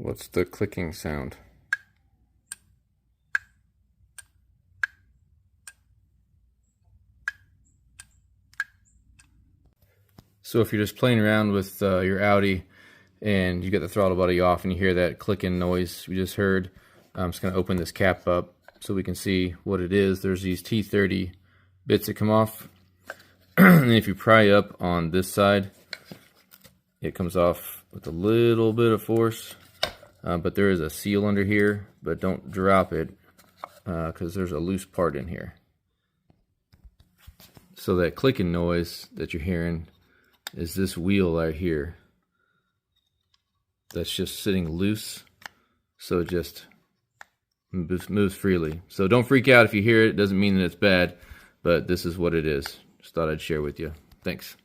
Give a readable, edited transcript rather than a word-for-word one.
What's the clicking sound? So if you're just playing around with your Audi and you get the throttle body off and you hear that clicking noise we just heard, I'm just going to open this cap up so we can see what it is. There's these T30 bits that come off. And if you pry up on this side, it comes off with a little bit of force. But there is a seal under here, but don't drop it because there's a loose part in here. So that clicking noise that you're hearing is this wheel right here that's just sitting loose, so it just moves freely. So don't freak out if you hear it. It doesn't mean that it's bad, but this is what it is. Just thought I'd share with you. Thanks.